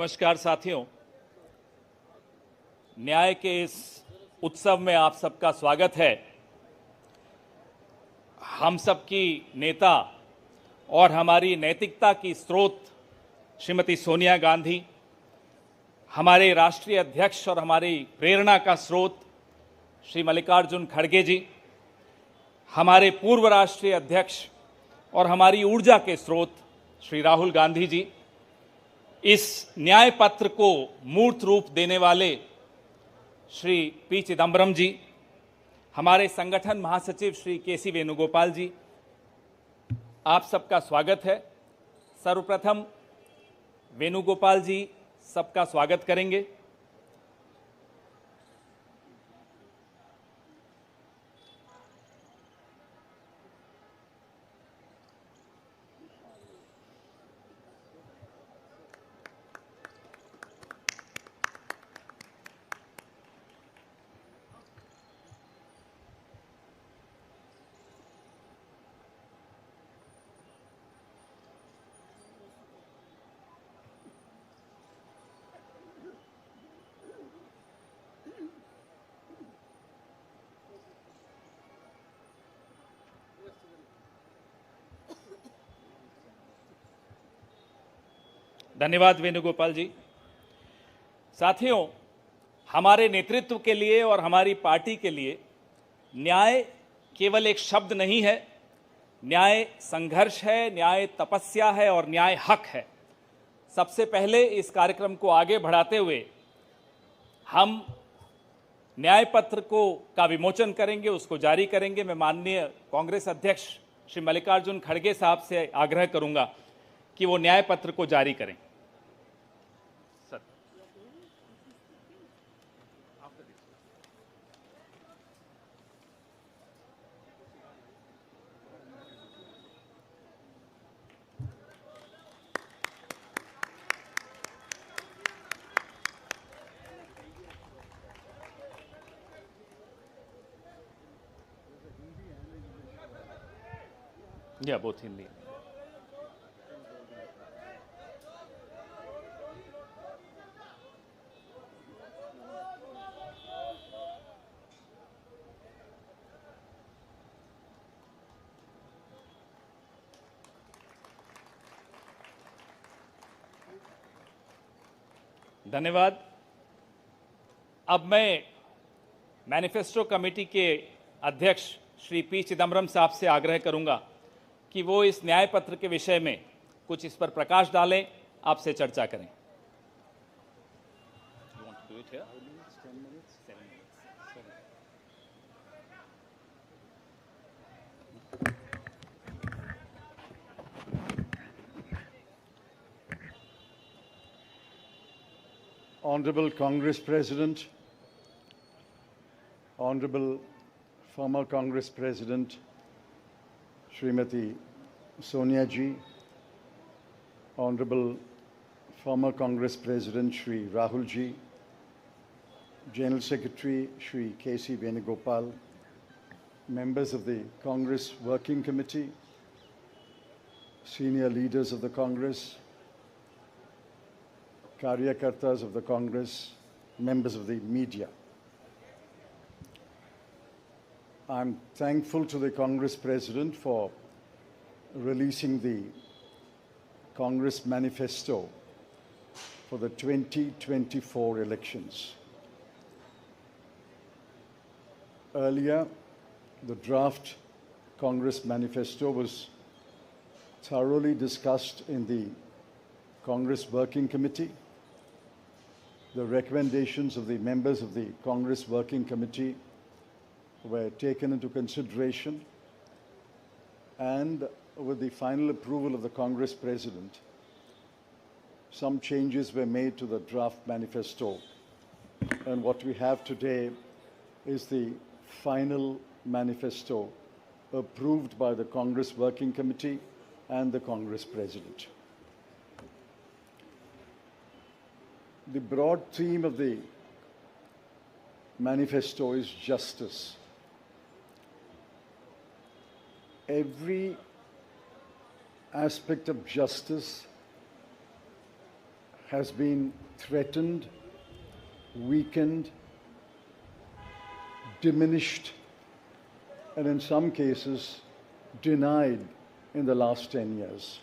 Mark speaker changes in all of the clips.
Speaker 1: नमस्कार साथियों, न्याय के इस उत्सव में आप सबका स्वागत है। हम सबकी नेता और हमारी नैतिकता की स्रोत श्रीमती सोनिया गांधी, हमारे राष्ट्रीय अध्यक्ष और हमारी प्रेरणा का स्रोत श्री मल्लिकार्जुन खड़गे जी, हमारे पूर्व राष्ट्रीय अध्यक्ष और हमारी ऊर्जा के स्रोत श्री राहुल गांधी जी, इस न्याय पत्र को मूर्त रूप देने वाले श्री पी चिदम्बरम जी, हमारे संगठन महासचिव श्री के.सी. वेणुगोपाल जी, आप सबका स्वागत है। सर्वप्रथम वेणुगोपाल जी सबका स्वागत करेंगे। धन्यवाद वेणुगोपाल जी। साथियों, हमारे नेतृत्व के लिए और हमारी पार्टी के लिए न्याय केवल एक शब्द नहीं है, न्याय संघर्ष है, न्याय तपस्या है और न्याय हक है। सबसे पहले इस कार्यक्रम को आगे बढ़ाते हुए हम न्याय पत्र का विमोचन करेंगे, उसको जारी करेंगे। मैं माननीय कांग्रेस अध्यक्ष श्री मल्लिकार्जुन खड़गे साहब से आग्रह करूंगा कि वो न्याय पत्र को जारी करें। या बोथ हिंदी। धन्यवाद। अब मैं मैनिफेस्टो कमेटी के अध्यक्ष श्री पी चिदम्बरम साहब से आग्रह करूंगा कि वो इस न्याय पत्र के विषय में कुछ इस पर प्रकाश डालें, आपसे चर्चा करें।
Speaker 2: Honorable Congress President, Honorable former Congress President Srimati Sonia Ji, Honorable former Congress President Shri Rahul Ji, General Secretary Shri K.C. Venugopal, members of the Congress Working Committee, senior leaders of the Congress, Karyakartas of the Congress, members of the media. I'm thankful to the Congress President for releasing the Congress Manifesto for the 2024 elections. Earlier, the draft Congress Manifesto was thoroughly discussed in the Congress Working Committee. The recommendations of the members of the Congress Working Committee were taken into consideration, and with the final approval of the Congress President, some changes were made to the draft manifesto. And what we have today is the final manifesto approved by the Congress Working Committee and the Congress President. The broad theme of the manifesto is justice. Every aspect of justice has been threatened, weakened, diminished, and in some cases denied in the last 10 years,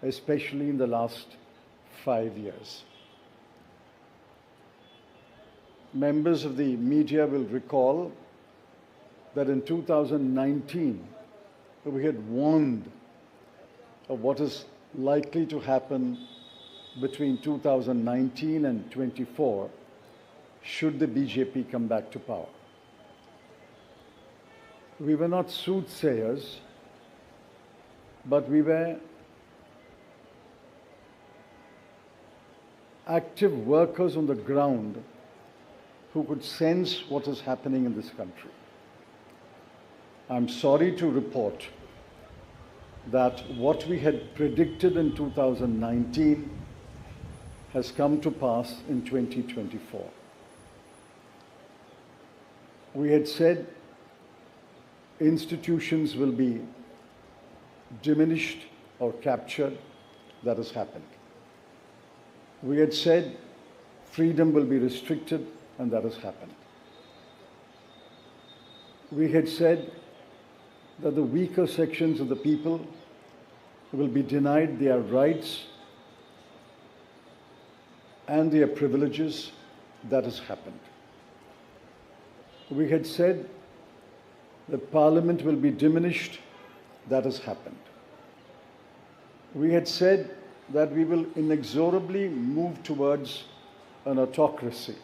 Speaker 2: especially in the last 5 years. Members of the media will recall that in 2019, we had warned of what is likely to happen between 2019 and 24 should the BJP come back to power. We were not soothsayers, but we were active workers on the ground who could sense what is happening in this country. I'm sorry to report that what we had predicted in 2019 has come to pass in 2024. We had said institutions will be diminished or captured. That has happened. We had said freedom will be restricted, and that has happened. We had said that the weaker sections of the people will be denied their rights and their privileges. That has happened. We had said that Parliament will be diminished. That has happened. We had said that we will inexorably move towards an autocracy.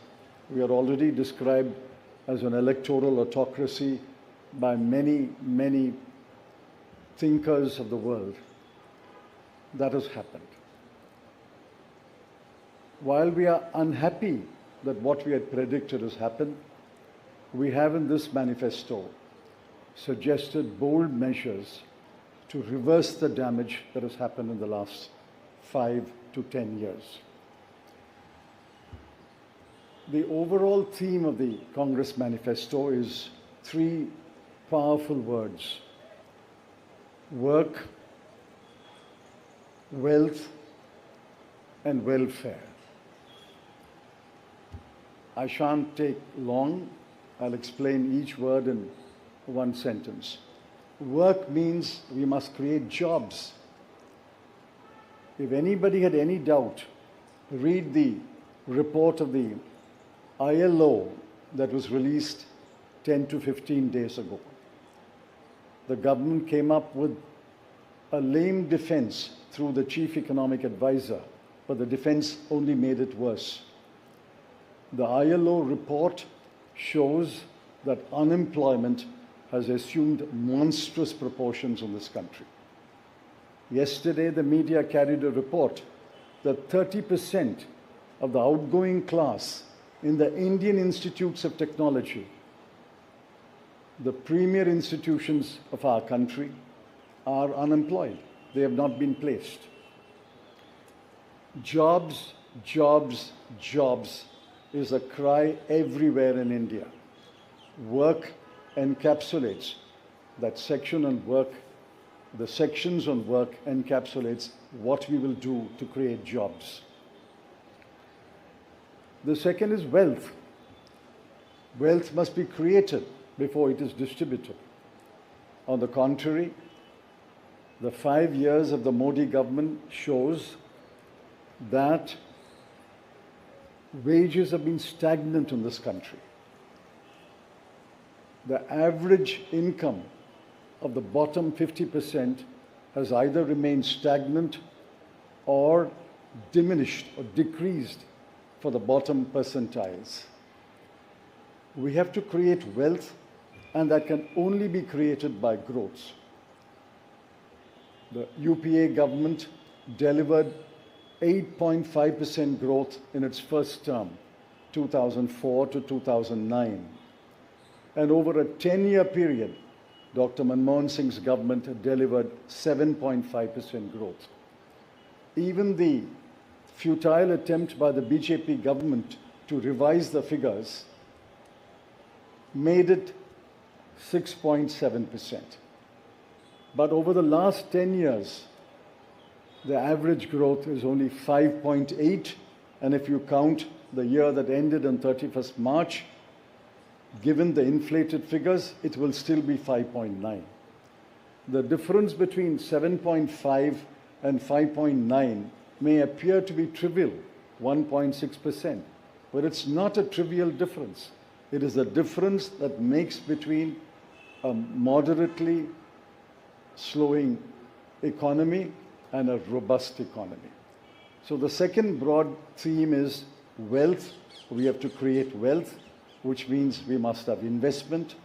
Speaker 2: We are already described as an electoral autocracy by many, many thinkers of the world. That has happened. While we are unhappy that what we had predicted has happened, we have in this manifesto suggested bold measures to reverse the damage that has happened in the last 5 to 10 years. The overall theme of the Congress manifesto is 3 powerful words: work, wealth, and welfare. I shan't take long. I'll explain each word in one sentence. Work means we must create jobs. If anybody had any doubt, read the report of the ILO that was released 10 to 15 days ago. The government came up with a lame defense through the chief economic advisor, but the defense only made it worse. The ILO report shows that unemployment has assumed monstrous proportions in this country. Yesterday, the media carried a report that 30% of the outgoing class in the Indian Institutes of Technology, the premier institutions of our country, are unemployed. They have not been placed. Jobs, jobs, jobs is a cry everywhere in India. Work encapsulates that section on work. The sections on work encapsulates what we will do to create jobs. The second is wealth. Wealth must be created before it is distributed. On the contrary, the 5 years of the Modi government shows that wages have been stagnant in this country. The average income of the bottom 50% has either remained stagnant or diminished or decreased for the bottom percentiles. We have to create wealth, and that can only be created by growth. The UPA government delivered 8.5% growth in its first term, 2004 to 2009. And over a 10-year period, Dr. Manmohan Singh's government delivered 7.5% growth. Even the futile attempt by the BJP government to revise the figures made it 6.7%. But over the last 10 years, the average growth is only 5.8, and if you count the year that ended on 31st March, given the inflated figures, it will still be 5.9. The difference between 7.5 and 5.9 may appear to be trivial, 1.6%, but it's not a trivial difference. It is the difference that makes between a moderately slowing economy and a robust economy. So the second broad theme is wealth. We have to create wealth, which means we must have investment,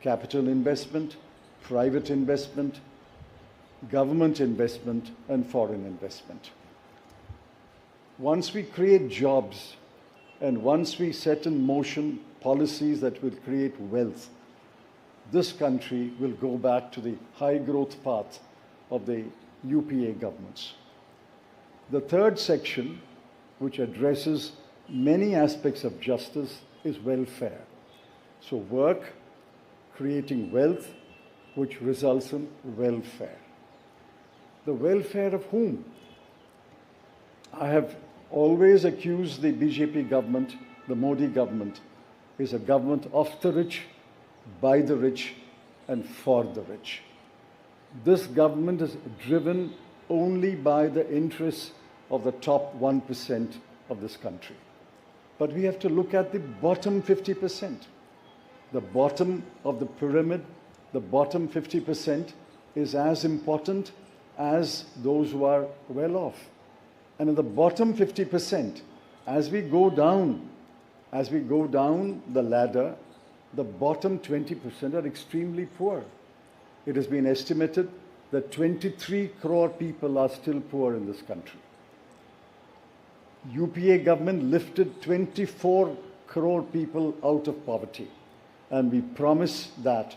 Speaker 2: capital investment, private investment, government investment, and foreign investment. Once we create jobs and once we set in motion policies that will create wealth, this country will go back to the high growth path of the UPA governments. The third section, which addresses many aspects of justice, is welfare. So work, creating wealth, which results in welfare. The welfare of whom? I have always accused the BJP government, the Modi government, is a government of the rich, by the rich, and for the rich. This government is driven only by the interests of the top 1% of this country. But we have to look at the bottom 50%. The bottom of the pyramid, the bottom 50% is as important as those who are well off. And in the bottom 50%, as we go down the ladder, the bottom 20% are extremely poor. It has been estimated that 23 crore people are still poor in this country. UPA government lifted 24 crore people out of poverty. And we promise that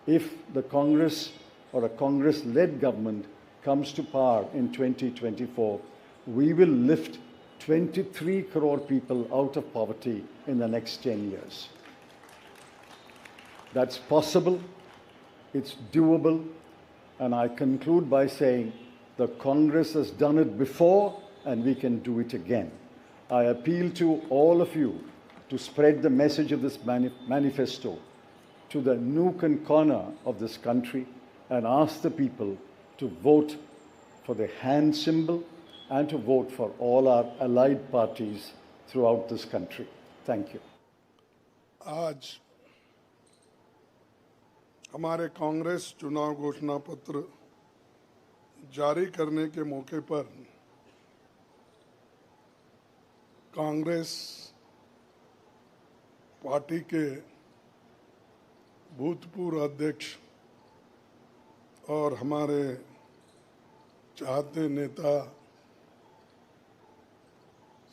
Speaker 2: if the Congress or a Congress-led government comes to power in 2024, we will lift 23 crore people out of poverty in the next 10 years. That's possible, it's doable, and I conclude by saying the Congress has done it before and we can do it again. I appeal to all of you to spread the message of this manifesto to the nook and corner of this country and ask the people to vote for the hand symbol and to vote for all our allied parties throughout this country. Thank you.
Speaker 3: आज हमारे कांग्रेस चुनाव घोषणा पत्र जारी करने के मौके पर कांग्रेस पार्टी के भूतपूर्व अध्यक्ष और हमारे चाहते नेता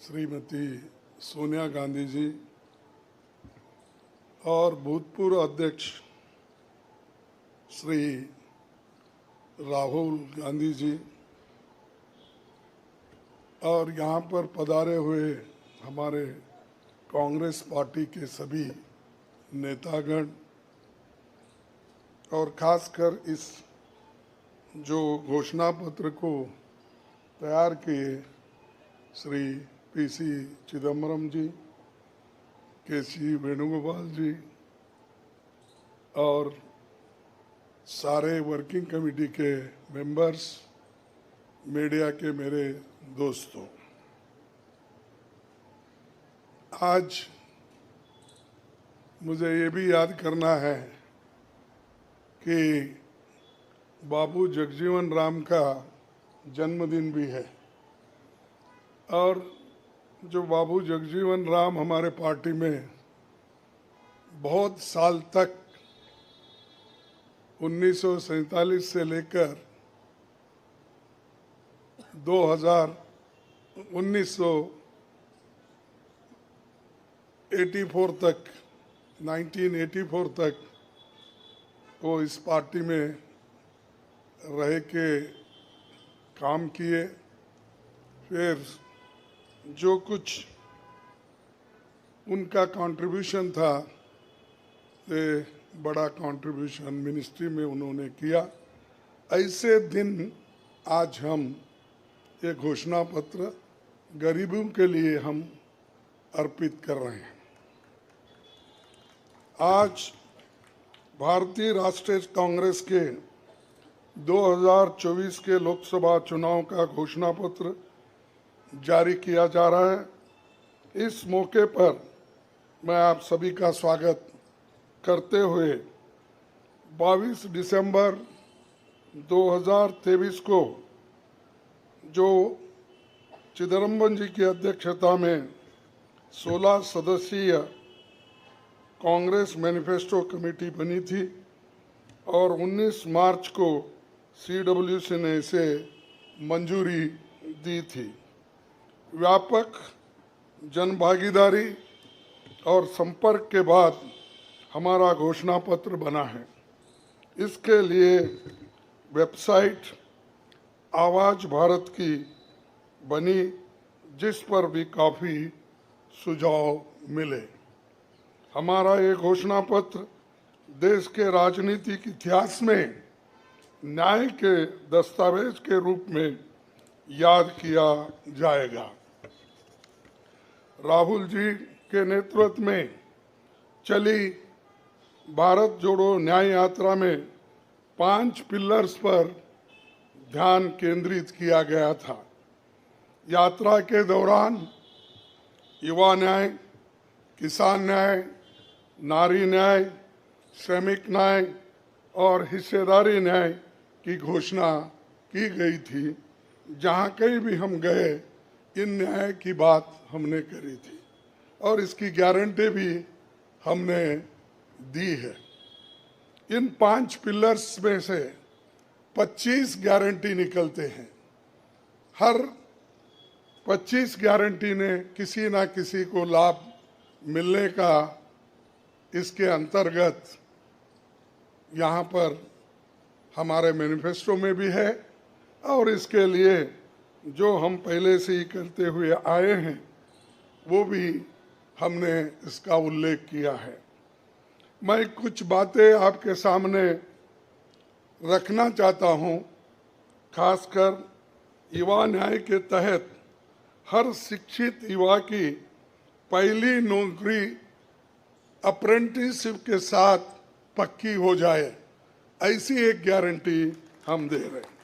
Speaker 3: श्रीमती सोनिया गांधी जी और भूतपूर्व अध्यक्ष श्री राहुल गांधी जी और यहाँ पर पधारे हुए हमारे कांग्रेस पार्टी के सभी नेतागण और खासकर इस जो घोषणा पत्र को तैयार किए श्री पीसी चिदम्बरम जी, केसी वेणुगोपाल जी और सारे वर्किंग कमेटी के मेंबर्स, मीडिया के मेरे दोस्तों, आज मुझे ये भी याद करना है कि बाबू जगजीवन राम का जन्मदिन भी है और जो बाबू जगजीवन राम हमारे पार्टी में बहुत साल तक 1947 से लेकर 1984 तक 1984 तक वो इस पार्टी में रह के काम किए। फिर जो कुछ उनका कंट्रीब्यूशन था ये बड़ा कंट्रीब्यूशन मिनिस्ट्री में उन्होंने किया। ऐसे दिन आज हम ये घोषणा पत्र गरीबों के लिए हम अर्पित कर रहे हैं। आज भारतीय राष्ट्रीय कांग्रेस के 2024 के लोकसभा चुनाव का घोषणा पत्र जारी किया जा रहा है। इस मौके पर मैं आप सभी का स्वागत करते हुए 22 दिसंबर 2023 को जो चिदम्बरम जी की अध्यक्षता में 16 सदस्यीय कांग्रेस मैनिफेस्टो कमेटी बनी थी और 19 मार्च को CWC ने इसे मंजूरी दी थी। व्यापक जनभागीदारी और संपर्क के बाद हमारा घोषणा पत्र बना है। इसके लिए वेबसाइट आवाज भारत की बनी, जिस पर भी काफ़ी सुझाव मिले। हमारा ये घोषणा पत्र देश के राजनीतिक इतिहास में न्याय के दस्तावेज के रूप में याद किया जाएगा। राहुल जी के नेतृत्व में चली भारत जोड़ो न्याय यात्रा में 5 पिलर्स पर ध्यान केंद्रित किया गया था। यात्रा के दौरान युवा न्याय, किसान न्याय, नारी न्याय, श्रमिक न्याय और हिस्सेदारी न्याय की घोषणा की गई थी। जहाँ कहीं भी हम गए इन न्याय की बात हमने करी थी और इसकी गारंटी भी हमने दी है। इन 5 पिलर्स में से 25 गारंटी निकलते हैं। हर 25 गारंटी ने किसी ना किसी को लाभ मिलने का इसके अंतर्गत यहाँ पर हमारे मैनिफेस्टो में भी है और इसके लिए जो हम पहले से ही करते हुए आए हैं वो भी हमने इसका उल्लेख किया है। मैं कुछ बातें आपके सामने रखना चाहता हूँ। खासकर युवा न्याय के तहत हर शिक्षित युवा की पहली नौकरी अप्रेंटिसशिप के साथ पक्की हो जाए, ऐसी एक गारंटी हम दे रहे हैं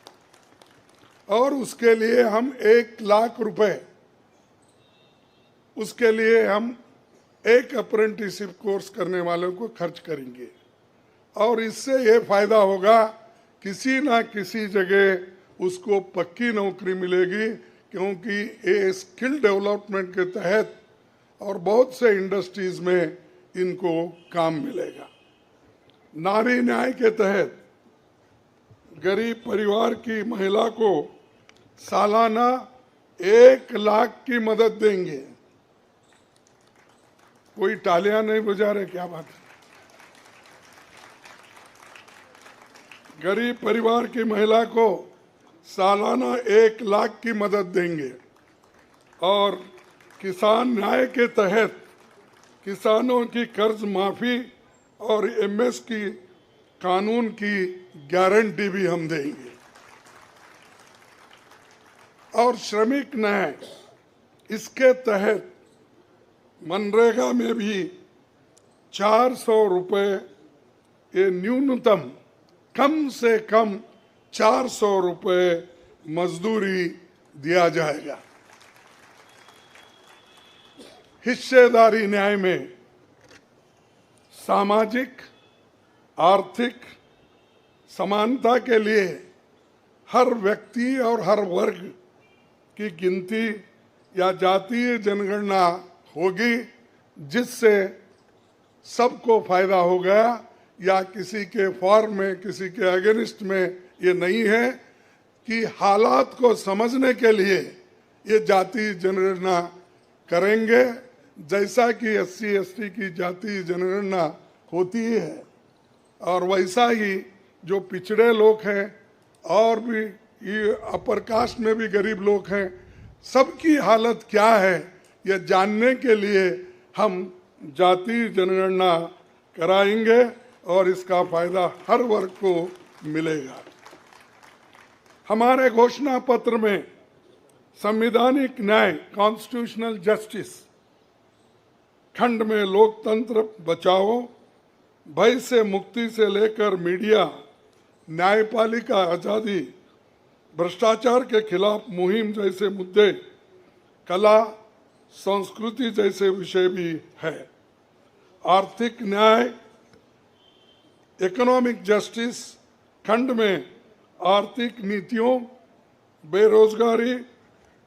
Speaker 3: और उसके लिए हम 1 लाख रुपए, उसके लिए हम एक अप्रेंटिसशिप कोर्स करने वालों को खर्च करेंगे और इससे ये फायदा होगा, किसी ना किसी जगह उसको पक्की नौकरी मिलेगी, क्योंकि ये स्किल डेवलपमेंट के तहत और बहुत से इंडस्ट्रीज में इनको काम मिलेगा। नारी न्याय के तहत गरीब परिवार की महिला को सालाना 1 लाख की मदद देंगे। कोई तालियां नहीं बजा रहे, क्या बात है। गरीब परिवार की महिला को सालाना 1 लाख की मदद देंगे और किसान न्याय के तहत किसानों की कर्ज माफी और MS की कानून की गारंटी भी हम देंगे। और श्रमिक न्याय, इसके तहत मनरेगा में भी 400 रुपये, ये न्यूनतम कम से कम 400 रुपये मजदूरी दिया जाएगा। हिस्सेदारी न्याय में सामाजिक आर्थिक समानता के लिए हर व्यक्ति और हर वर्ग की गिनती या जातीय जनगणना होगी, जिससे सबको फायदा होगा, या किसी के फॉर में किसी के अगेंस्ट में ये नहीं है कि हालात को समझने के लिए ये जातीय जनगणना करेंगे, जैसा कि SC ST की जातीय जनगणना होती है और वैसा ही जो पिछड़े लोग हैं और भी ये अपर कास्ट में भी गरीब लोग हैं, सबकी हालत क्या है यह जानने के लिए हम जातीय जनगणना कराएंगे और इसका फायदा हर वर्ग को मिलेगा। हमारे घोषणा पत्र में संवैधानिक न्याय, कॉन्स्टिट्यूशनल जस्टिस खंड में लोकतंत्र बचाओ, भय से मुक्ति से लेकर मीडिया, न्यायपालिका आजादी, भ्रष्टाचार के खिलाफ मुहिम जैसे मुद्दे, कला संस्कृति जैसे विषय भी है। आर्थिक न्याय, इकोनॉमिक जस्टिस खंड में आर्थिक नीतियों, बेरोजगारी,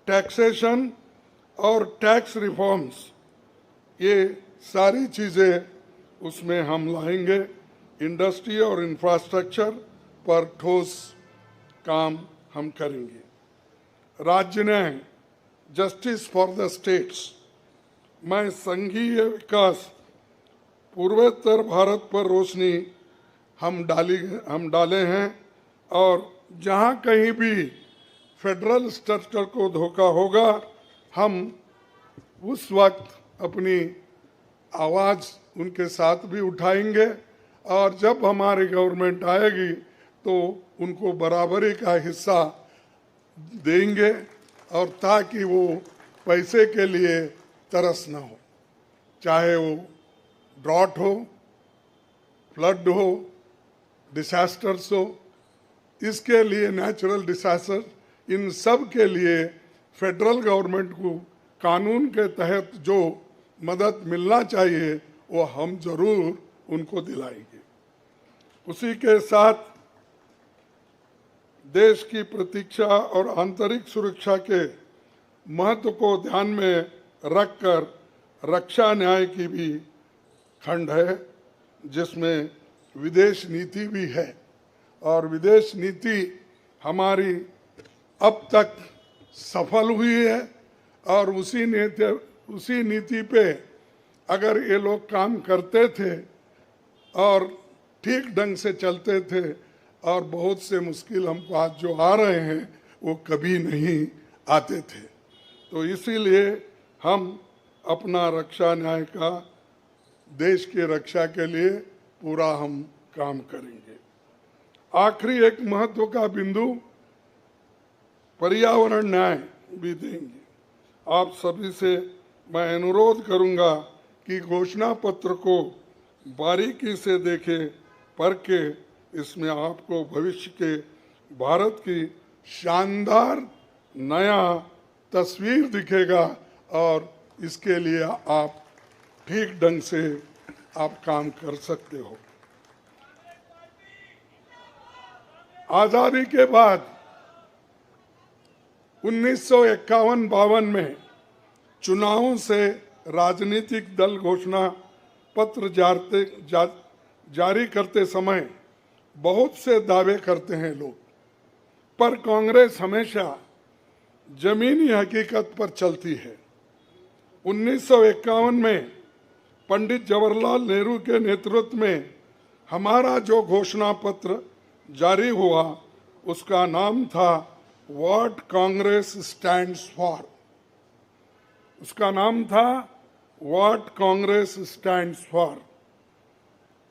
Speaker 3: टैक्सेशन और टैक्स रिफॉर्म्स, ये सारी चीज़ें उसमें हम लाएंगे। इंडस्ट्री और इंफ्रास्ट्रक्चर पर ठोस काम हम करेंगे। राज्य न्याय, जस्टिस फॉर द स्टेट्स में संघीय विकास, पूर्वोत्तर भारत पर रोशनी हम डाले हैं और जहां कहीं भी फेडरल स्ट्रक्चर को धोखा होगा, हम उस वक्त अपनी आवाज़ उनके साथ भी उठाएंगे और जब हमारी गवर्नमेंट आएगी तो उनको बराबरी का हिस्सा देंगे, और ताकि वो पैसे के लिए तरस न हो, चाहे वो ड्रॉट हो, फ्लड हो, डिसास्टर्स हो। इसके लिए नेचुरल डिसास्टर, इन सब के लिए फेडरल गवर्नमेंट को कानून के तहत जो मदद मिलना चाहिए वो हम जरूर उनको दिलाएंगे। उसी के साथ देश की प्रतीक्षा और आंतरिक सुरक्षा के महत्व को ध्यान में रखकर रक्षा न्याय की भी खंड है, जिसमें विदेश नीति भी है। और विदेश नीति हमारी अब तक सफल हुई है और उसी नीति पे अगर ये लोग काम करते थे और ठीक ढंग से चलते थे, और बहुत से मुश्किल हमको आज जो आ रहे हैं वो कभी नहीं आते थे। तो इसीलिए हम अपना रक्षा न्याय का, देश की रक्षा के लिए पूरा हम काम करेंगे। आखिरी एक महत्व का बिंदु पर्यावरण न्याय भी देंगे। आप सभी से मैं अनुरोध करूंगा कि घोषणा पत्र को बारीकी से देखें, परखे। इसमें आपको भविष्य के भारत की शानदार नया तस्वीर दिखेगा और इसके लिए आप ठीक ढंग से आप काम कर सकते हो। आजादी के बाद 1951-52 में चुनावों से राजनीतिक दल घोषणा पत्र जारी करते समय बहुत से दावे करते हैं लोग, पर कांग्रेस हमेशा जमीनी हकीकत पर चलती है। 1951 में पंडित जवाहरलाल नेहरू के नेतृत्व में हमारा जो घोषणा पत्र जारी हुआ, उसका नाम था व्हाट कांग्रेस स्टैंड्स फॉर। उसका नाम था व्हाट कांग्रेस स्टैंड्स फॉर।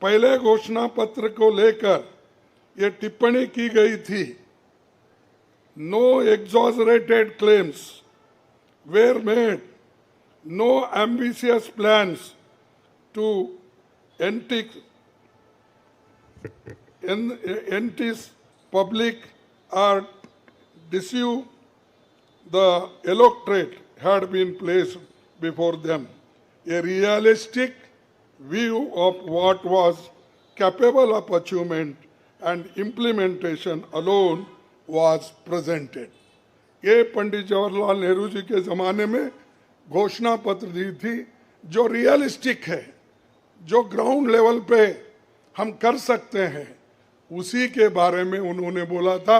Speaker 3: पहले घोषणा पत्र को लेकर ये टिप्पणी की गई थी, no exaggerated claims were made, no ambitious plans to entice public or deceive the electorate had been placed before them. A realistic view of what was capable of achievement and implementation alone was presented. ये पंडित जवाहरलाल नेहरू जी के ज़माने में घोषणा पत्र दी थी, जो realistic है, जो ग्राउंड लेवल पे हम कर सकते हैं, उसी के बारे में उन्होंने बोला था।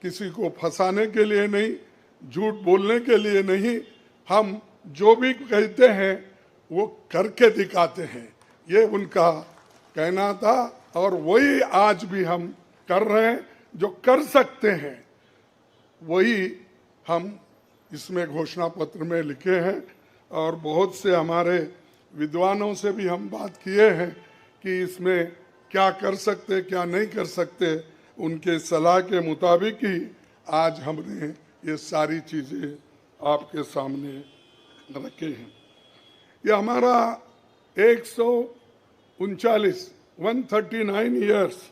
Speaker 3: किसी को फंसाने के लिए नहीं, झूठ बोलने के लिए नहीं, हम जो भी कहते हैं वो करके दिखाते हैं, ये उनका कहना था। और वही आज भी हम कर रहे हैं, जो कर सकते हैं वही हम इसमें घोषणा पत्र में लिखे हैं। और बहुत से हमारे विद्वानों से भी हम बात किए हैं कि इसमें क्या कर सकते क्या नहीं कर सकते, उनके सलाह के मुताबिक ही आज हमने ये सारी चीज़ें आपके सामने रखे हैं। ये हमारा 139 ईयर्स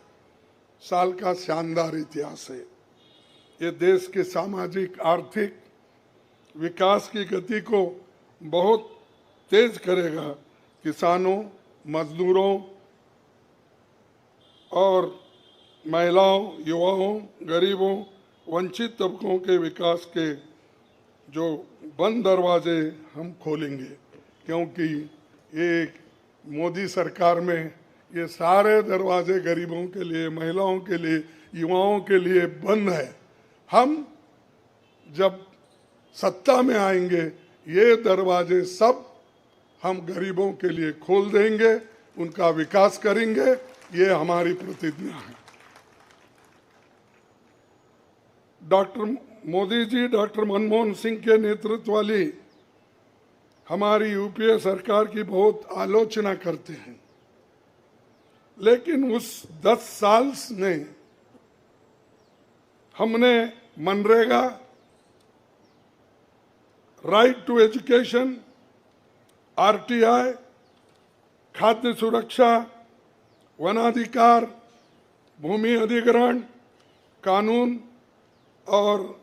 Speaker 3: साल का शानदार इतिहास है। ये देश के सामाजिक आर्थिक विकास की गति को बहुत तेज करेगा। किसानों, मजदूरों और महिलाओं, युवाओं, गरीबों, वंचित तबकों के विकास के जो बंद दरवाजे हम खोलेंगे, क्योंकि एक मोदी सरकार में ये सारे दरवाजे गरीबों के लिए, महिलाओं के लिए, युवाओं के लिए बंद है। हम जब सत्ता में आएंगे ये दरवाजे सब हम गरीबों के लिए खोल देंगे, उनका विकास करेंगे, ये हमारी प्रतिज्ञा है। डॉक्टर मोदी जी, डॉक्टर मनमोहन सिंह के नेतृत्व वाली हमारी यूपीए सरकार की बहुत आलोचना करते हैं, लेकिन उस 10 साल में हमने MNREGA, right to education, RTI, खाद्य सुरक्षा, वनाधिकार, भूमि अधिग्रहण कानून और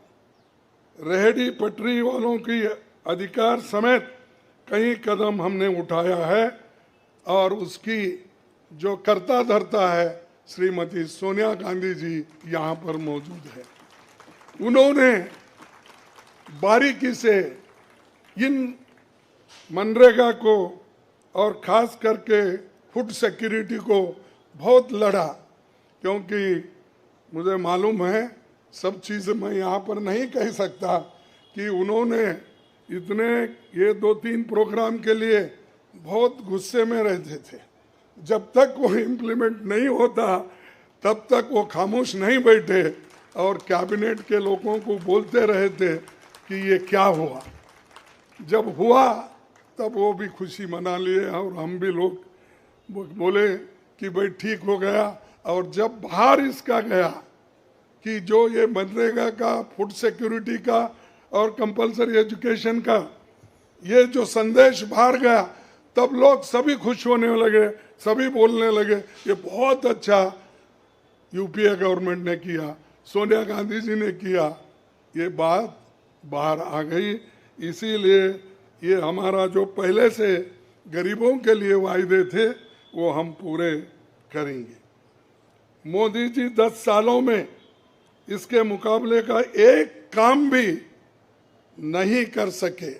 Speaker 3: रेहड़ी पटरी वालों की अधिकार समेत कई कदम हमने उठाया है। और उसकी जो कर्ता धर्ता है श्रीमती सोनिया गांधी जी यहाँ पर मौजूद है। उन्होंने बारीकी से इन मनरेगा को और खास करके फूड सिक्योरिटी को बहुत लड़ा, क्योंकि मुझे मालूम है, सब चीज़ मैं यहाँ पर नहीं कह सकता कि उन्होंने इतने ये 2-3 प्रोग्राम के लिए बहुत गुस्से में रहते थे। जब तक वो इम्प्लीमेंट नहीं होता तब तक वो खामोश नहीं बैठे और कैबिनेट के लोगों को बोलते रहे थे कि ये क्या हुआ। जब हुआ तब वो भी खुशी मना लिए और हम भी लोग बोले कि भाई ठीक हो गया। और जब बाहर इसका गया कि जो ये मनरेगा का, फूड सिक्योरिटी का और कंपलसरी एजुकेशन का ये जो संदेश बाहर गया, तब लोग सभी खुश होने लगे, सभी बोलने लगे ये बहुत अच्छा यूपीए गवर्नमेंट ने किया, सोनिया गांधी जी ने किया। ये बात बाहर आ गई। इसीलिए ये हमारा जो पहले से गरीबों के लिए वायदे थे वो हम पूरे करेंगे। मोदी जी 10 सालों में इसके मुकाबले का एक काम भी नहीं कर सके।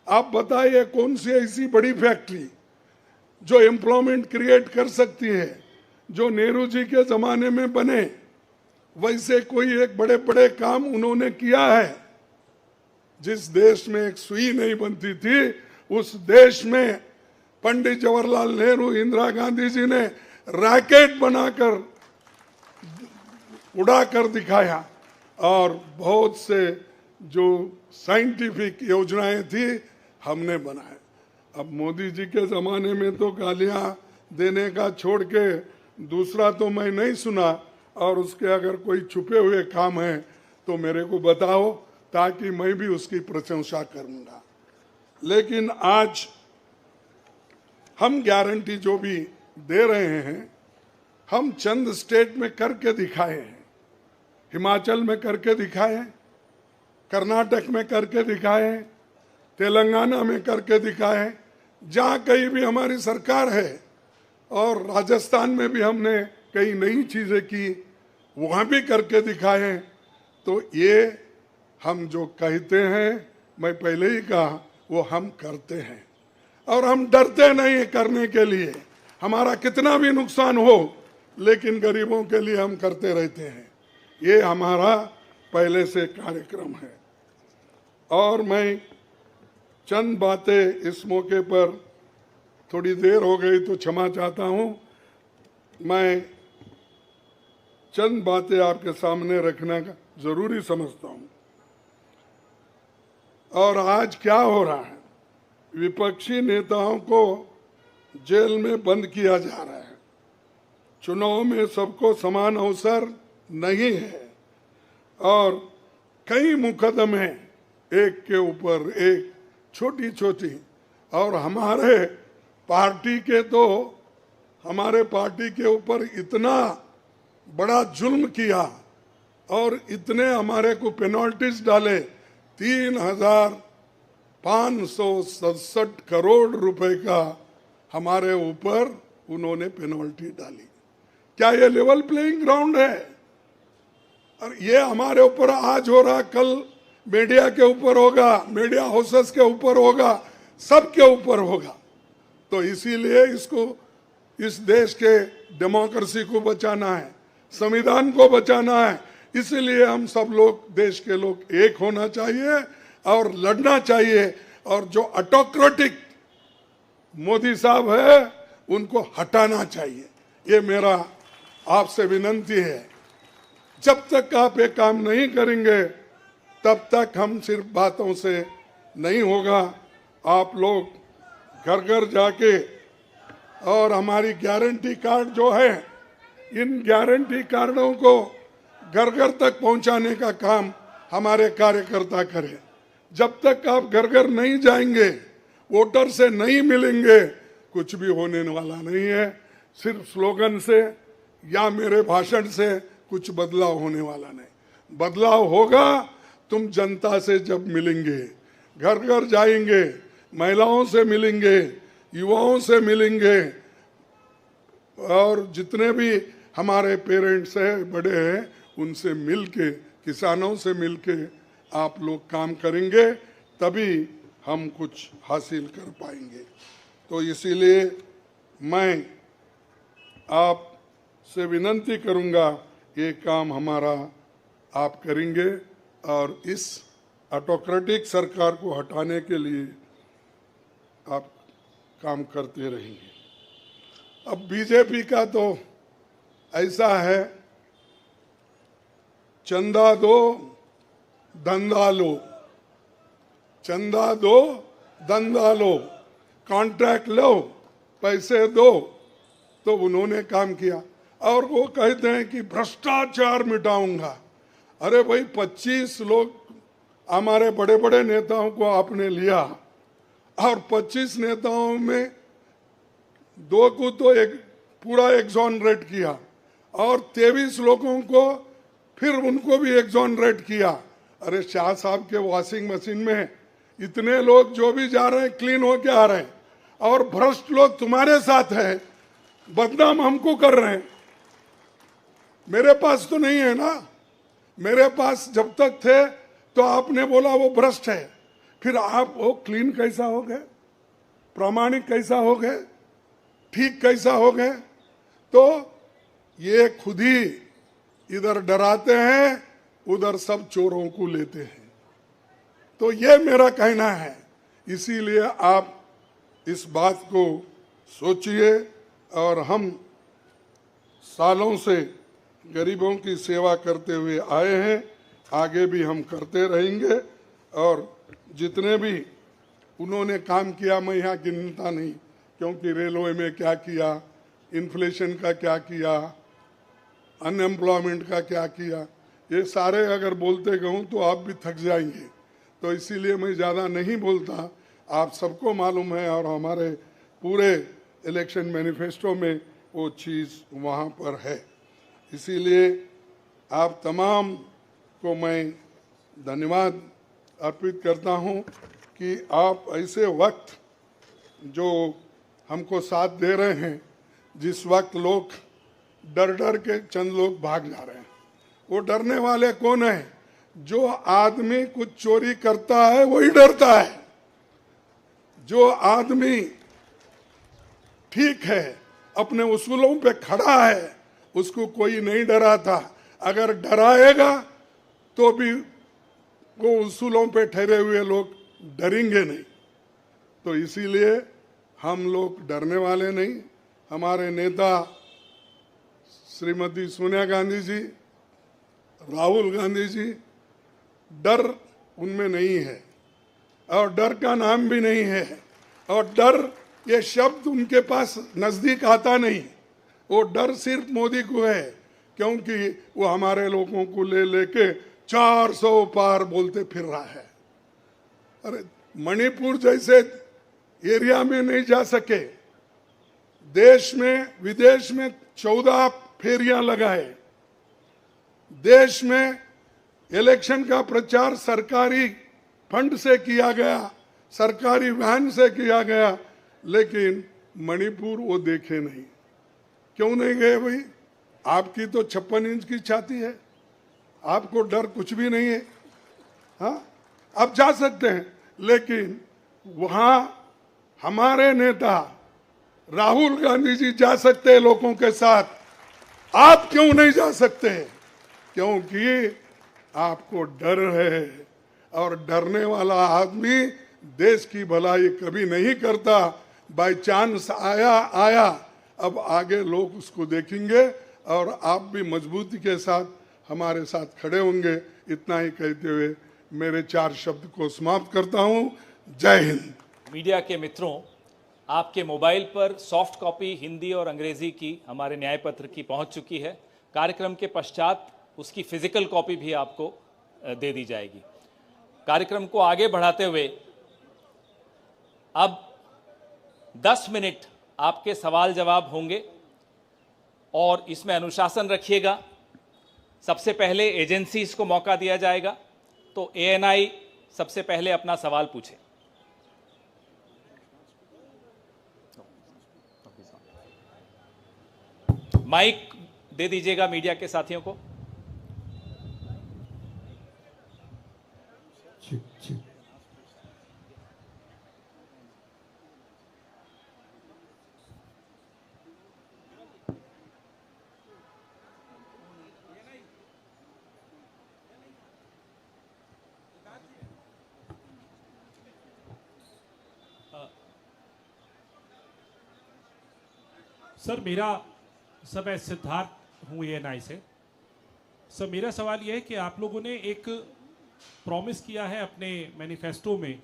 Speaker 3: आप बताइए कौन सी ऐसी बड़ी फैक्ट्री जो एम्प्लॉयमेंट क्रिएट कर सकती है, जो नेहरू जी के जमाने में बने वैसे कोई एक बड़े बड़े काम उन्होंने किया है। जिस देश में एक सुई नहीं बनती थी उस देश में पंडित जवाहरलाल नेहरू, इंदिरा गांधी जी ने रॉकेट बनाकर उड़ाकर दिखाया। और बहुत से जो साइंटिफिक योजनाएं थी हमने बनाए। अब मोदी जी के ज़माने में तो गालियां देने का छोड़ के दूसरा तो मैं नहीं सुना। और उसके अगर कोई छुपे हुए काम है तो मेरे को बताओ, ताकि मैं भी उसकी प्रशंसा करूंगा। लेकिन आज हम गारंटी जो भी दे रहे हैं, हम चंद स्टेट में करके दिखाए हैं। हिमाचल में करके दिखाए, कर्नाटक में करके दिखाए, तेलंगाना में करके दिखाए, जहाँ कहीं भी हमारी सरकार है। और राजस्थान में भी हमने कई नई चीज़ें की, वहाँ भी करके दिखाए। तो ये हम जो कहते हैं, मैं पहले ही कहा, वो हम करते हैं। और हम डरते नहीं करने के लिए। हमारा कितना भी नुकसान हो, लेकिन गरीबों के लिए हम करते रहते हैं। ये हमारा पहले से कार्यक्रम है। और मैं चंद बातें इस मौके पर, थोड़ी देर हो गई तो क्षमा चाहता हूँ, मैं चंद बातें आपके सामने रखना जरूरी समझता हूँ। और आज क्या हो रहा है, विपक्षी नेताओं को जेल में बंद किया जा रहा है। चुनाव में सबको समान अवसर नहीं है और कई मुकदमे एक के ऊपर एक, छोटी छोटी, और हमारे पार्टी के ऊपर इतना बड़ा जुल्म किया और इतने हमारे को पेनल्टीज डाले। 3,567 करोड़ रुपए का हमारे ऊपर उन्होंने पेनल्टी डाली। क्या ये लेवल प्लेइंग ग्राउंड है? और ये हमारे ऊपर आज हो रहा, कल मीडिया के ऊपर होगा, मीडिया हाउसेस के ऊपर होगा, सबके ऊपर होगा। तो इसीलिए इस देश के डेमोक्रेसी को बचाना है, संविधान को बचाना है। इसीलिए हम सब लोग, देश के लोग एक होना चाहिए और लड़ना चाहिए। और जो ऑटोक्रेटिक मोदी साहब है उनको हटाना चाहिए। ये मेरा आपसे विनती है। जब तक आप ये काम नहीं करेंगे तब तक हम सिर्फ बातों से नहीं होगा। आप लोग घर घर जाके, और हमारी गारंटी कार्ड जो है, इन गारंटी कार्डों को घर घर तक पहुंचाने का काम हमारे कार्यकर्ता करें। जब तक आप घर घर नहीं जाएंगे, वोटर से नहीं मिलेंगे, कुछ भी होने वाला नहीं है। सिर्फ स्लोगन से या मेरे भाषण से कुछ बदलाव होने वाला नहीं। बदलाव होगा तुम जनता से जब मिलेंगे, घर घर जाएंगे, महिलाओं से मिलेंगे, युवाओं से मिलेंगे, और जितने भी हमारे पेरेंट्स हैं, बड़े हैं, उनसे मिलके, किसानों से मिलके आप लोग काम करेंगे, तभी हम कुछ हासिल कर पाएंगे। तो इसीलिए मैं आपसे विनती करूंगा, ये काम हमारा आप करेंगे और इस ऑटोक्रेटिक सरकार को हटाने के लिए आप काम करते रहेंगे। अब बीजेपी का तो ऐसा है, चंदा दो धंधा लो, चंदा दो धंधा लो, कॉन्ट्रैक्ट लो, पैसे दो। तो उन्होंने काम किया और वो कहते हैं कि भ्रष्टाचार मिटाऊंगा। अरे भाई, 25 लोग हमारे बड़े बड़े नेताओं को आपने लिया और 25 नेताओं में 2 को तो एक पूरा एक्सोनरेट किया और 23 लोगों को फिर उनको भी एक्सोनरेट किया। अरे शाह साहब के वॉशिंग मशीन में इतने लोग जो भी जा रहे हैं क्लीन होके आ रहे हैं, और भ्रष्ट लोग तुम्हारे साथ है, बदनाम हमको कर रहे हैं। मेरे पास तो नहीं है ना, मेरे पास जब तक थे तो आपने बोला वो भ्रष्ट है, फिर आप वो क्लीन कैसा हो गए, प्रामाणिक कैसा हो गए, ठीक कैसा हो गए? तो ये खुद ही इधर डराते हैं, उधर सब चोरों को लेते हैं। तो ये मेरा कहना है। इसीलिए आप इस बात को सोचिए, और हम सालों से गरीबों की सेवा करते हुए आए हैं, आगे भी हम करते रहेंगे। और जितने भी उन्होंने काम किया, मैं यहाँ गिनता नहीं, क्योंकि रेलवे में क्या किया, इन्फ्लेशन का क्या किया, अनएम्प्लॉयमेंट का क्या किया, ये सारे अगर बोलते कहूँ तो आप भी थक जाएंगे। तो इसीलिए मैं ज़्यादा नहीं बोलता, आप सबको मालूम है, और हमारे पूरे इलेक्शन मैनिफेस्टो में वो चीज़ वहाँ पर है। इसीलिए आप तमाम को मैं धन्यवाद अर्पित करता हूँ कि आप ऐसे वक्त जो हमको साथ दे रहे हैं, जिस वक्त लोग डर डर के चंद लोग भाग जा रहे हैं। वो डरने वाले कौन है? जो आदमी कुछ चोरी करता है वही डरता है। जो आदमी ठीक है, अपने उसूलों पे खड़ा है, उसको कोई नहीं डराता। अगर डराएगा तो भी वो उसूलों पे ठहरे हुए लोग डरेंगे नहीं। तो इसीलिए हम लोग डरने वाले नहीं। हमारे नेता श्रीमती सोनिया गांधी जी, राहुल गांधी जी, डर उनमें नहीं है और डर का नाम भी नहीं है, और डर ये शब्द उनके पास नजदीक आता नहीं। वो डर सिर्फ मोदी को है, क्योंकि वो हमारे लोगों को ले लेके 400 पार बोलते फिर रहा है। अरे मणिपुर जैसे एरिया में नहीं जा सके, देश में विदेश में 14 फेरियां लगाए, देश में इलेक्शन का प्रचार सरकारी फंड से किया गया, सरकारी वैन से किया गया, लेकिन मणिपुर वो देखे नहीं। क्यों नहीं गए भाई? आपकी तो 56 इंच की छाती है, आपको डर कुछ भी नहीं है। हाँ, आप जा सकते हैं, लेकिन वहां हमारे नेता राहुल गांधी जी जा सकते हैं लोगों के साथ, आप क्यों नहीं जा सकते? क्योंकि आपको डर है, और डरने वाला आदमी देश की भलाई कभी नहीं करता। बाय चांस आया, अब आगे लोग उसको देखेंगे और आप भी मजबूती के साथ हमारे साथ खड़े होंगे। इतना ही कहते हुए मेरे 4 शब्द को समाप्त करता हूं। जय हिंद।
Speaker 1: मीडिया के मित्रों, आपके मोबाइल पर सॉफ्ट कॉपी हिंदी और अंग्रेजी की हमारे न्याय पत्र की पहुंच चुकी है। कार्यक्रम के पश्चात उसकी फिजिकल कॉपी भी आपको दे दी जाएगी। कार्यक्रम को आगे बढ़ाते हुए अब 10 मिनट आपके सवाल जवाब होंगे और इसमें अनुशासन रखिएगा। सबसे पहले एजेंसीज को मौका दिया जाएगा, तो एएनआई सबसे पहले अपना सवाल पूछे। माइक दे दीजिएगा मीडिया के साथियों को।
Speaker 4: सर मैं सिद्धार्थ हूँ एएनआई से। सर मेरा सवाल यह है कि आप लोगों ने एक प्रॉमिस किया है अपने मैनिफेस्टो में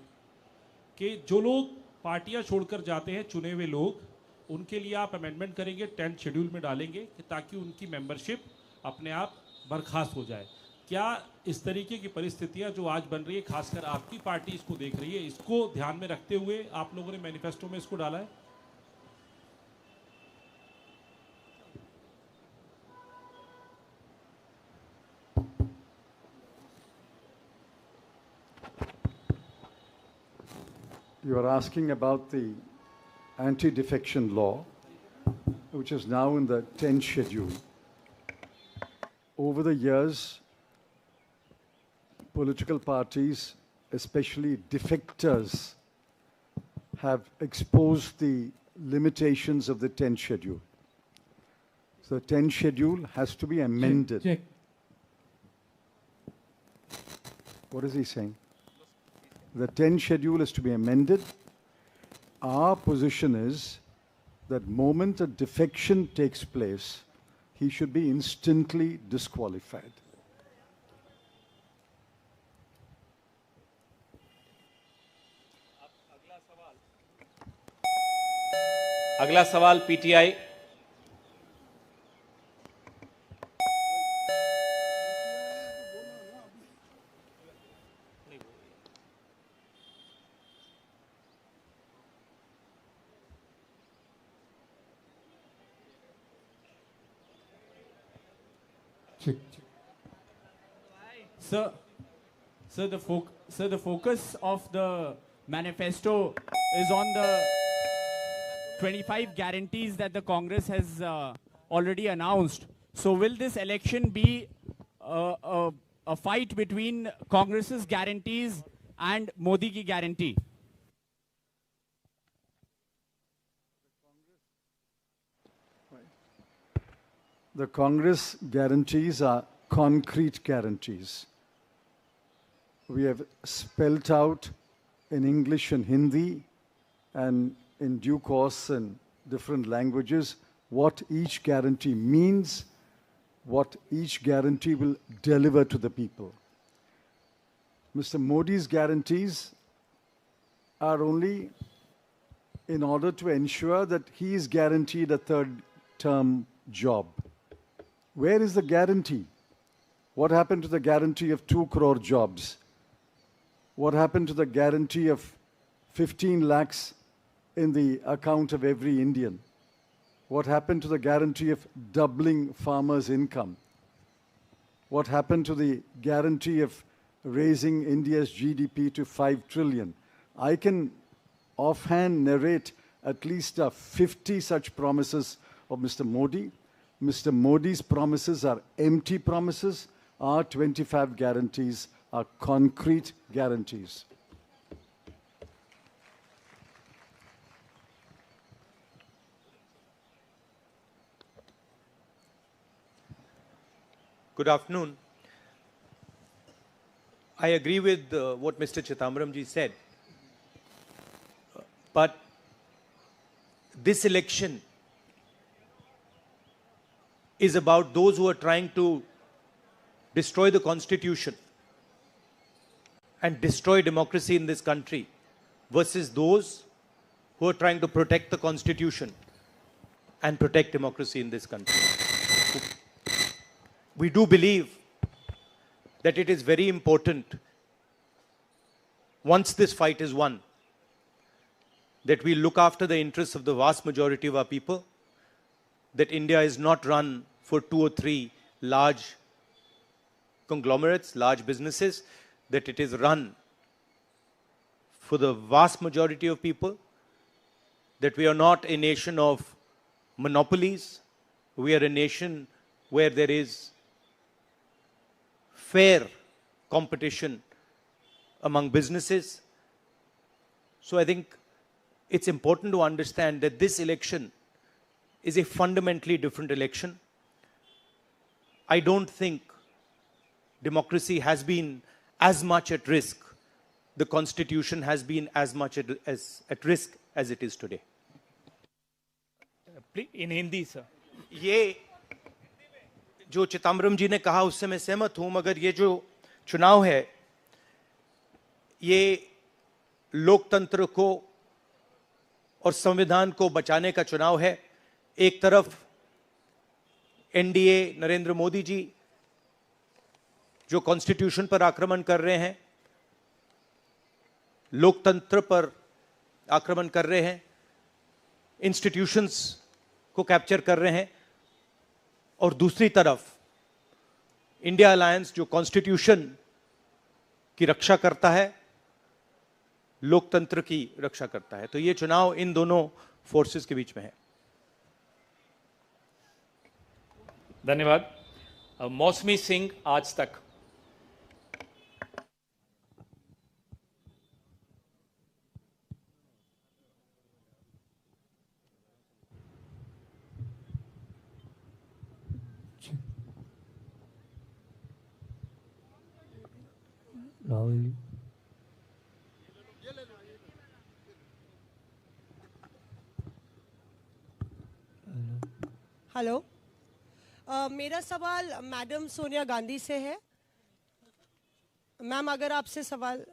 Speaker 4: कि जो लोग पार्टियां छोड़कर जाते हैं, चुने हुए लोग, उनके लिए आप अमेंडमेंट करेंगे, 10th शेड्यूल में डालेंगे कि ताकि उनकी मेंबरशिप अपने आप बर्खास्त हो जाए। क्या इस तरीके की परिस्थितियां जो आज बन रही है, खासकर आपकी पार्टी इसको देख रही है, इसको ध्यान में रखते हुए आप लोगों ने मैनिफेस्टो में इसको डाला है?
Speaker 2: You are asking about the anti-defection law, which is now in the 10th schedule. Over the years, political parties, especially defectors, have exposed the limitations of the 10th schedule. So the 10th schedule has to be amended.
Speaker 4: Check.
Speaker 2: What is he saying? The 10th schedule is to be amended. Our position is that moment a defection takes place, he should be instantly disqualified.
Speaker 1: अगला सवाल PTI.
Speaker 5: Sir, the focus of the manifesto is on the 25 guarantees that the Congress has already announced. So will this election be a fight between Congress's guarantees and Modi ki guarantee?
Speaker 2: The Congress guarantees are concrete guarantees. We have spelt out in English and Hindi and in due course in different languages what each guarantee means, what each guarantee will deliver to the people. Mr. Modi's guarantees are only in order to ensure that he is guaranteed a third term job. Where is the guarantee? What happened to the guarantee of 2 crore jobs? What happened to the guarantee of 15 lakhs in the account of every Indian? What happened to the guarantee of doubling farmers' income? What happened to the guarantee of raising India's GDP to 5 trillion? I can offhand narrate at least 50 such promises of Mr. Modi. Mr. Modi's promises are empty promises. Our 25 guarantees are concrete guarantees.
Speaker 6: Good afternoon. I agree with what Mr. Chidambaram ji said. But this election is about those who are trying to destroy the Constitution and destroy democracy in this country versus those who are trying to protect the Constitution and protect democracy in this country. We do believe that it is very important, once this fight is won, that we look after the interests of the vast majority of our people, that India is not run for 2 or 3 large conglomerates, large businesses, that it is run for the vast majority of people, that we are not a nation of monopolies, we are a nation where there is fair competition among businesses. So I think it's important to understand that this election is a fundamentally different election. I don't think democracy has been as much at risk, the Constitution has been as much at risk as it is today.
Speaker 1: In Hindi, sir.
Speaker 6: ये जो चिदम्बरम जी ने कहा उससे मैं सहमत हूं, मगर ये जो चुनाव है ये लोकतंत्र को और संविधान को बचाने का चुनाव है. एक तरफ एनडीए नरेंद्र मोदी जी जो कॉन्स्टिट्यूशन पर आक्रमण कर रहे हैं, लोकतंत्र पर आक्रमण कर रहे हैं, इंस्टीट्यूशंस को कैप्चर कर रहे हैं, और दूसरी तरफ इंडिया अलायंस जो कॉन्स्टिट्यूशन की रक्षा करता है, लोकतंत्र की रक्षा करता है. तो ये चुनाव इन दोनों फोर्सेस के बीच में है.
Speaker 1: धन्यवाद. मौसमी सिंह, आज तक.
Speaker 7: राहुल
Speaker 8: हेलो. मेरा सवाल मैडम सोनिया गांधी से है. मैम, अगर आपसे सवाल,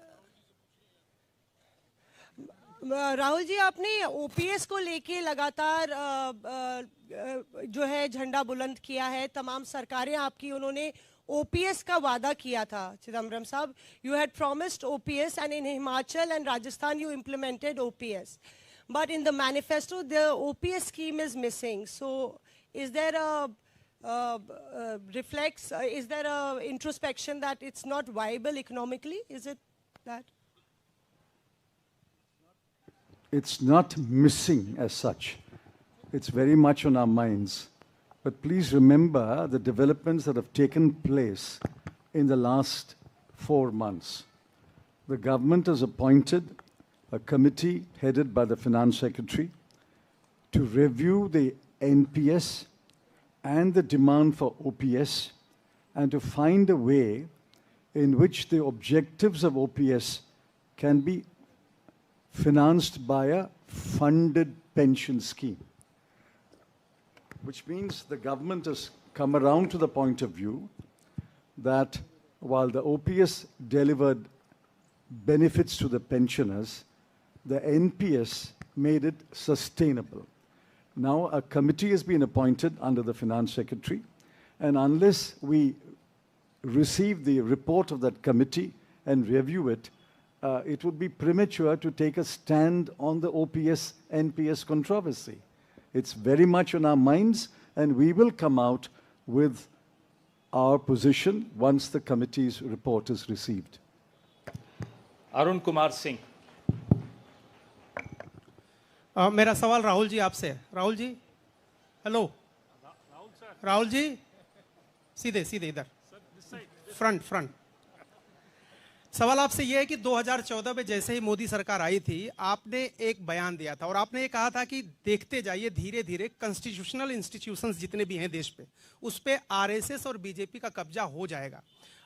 Speaker 8: राहुल जी, आपने ओपीएस को लेके लगातार जो है झंडा बुलंद किया है. तमाम सरकारें आपकी, उन्होंने ओपीएस का वादा किया था. चिदम्बरम साहब, you had promised OPS and in Himachal and Rajasthan you implemented OPS, but in the manifesto the OPS scheme is missing. So is there a is there a introspection that it's not viable economically? Is it that?
Speaker 2: It's not missing as such. It's very much on our minds. But please remember the developments that have taken place in the last 4 months. The government has appointed a committee headed by the Finance Secretary to review the NPS and the demand for OPS and to find a way in which the objectives of OPS can be financed by a funded pension scheme. Which means the government has come around to the point of view that while the OPS delivered benefits to the pensioners, the NPS made it sustainable. Now a committee has been appointed under the Finance Secretary, and unless we receive the report of that committee and review it, it would be premature to take a stand on the OPS NPS controversy. It's very much on our minds, and we will come out with our position once the committee's report is received.
Speaker 1: Arun Kumar Singh.
Speaker 9: मेरा सवाल राहुल जी आपसे है। Rahul ji, hello. Rahul ji, सीधे सीधे इधर, front. सवाल आपसे यह है कि 2014 में जैसे ही मोदी सरकार आई थी, आपने एक बयान दिया था और आपने ये कहा था कि देखते जाइए धीरे धीरे कॉन्स्टिट्यूशनल इंस्टीट्यूशंस जितने भी हैं देश पे, उस पे आरएसएस और बीजेपी का कब्जा हो जाएगा।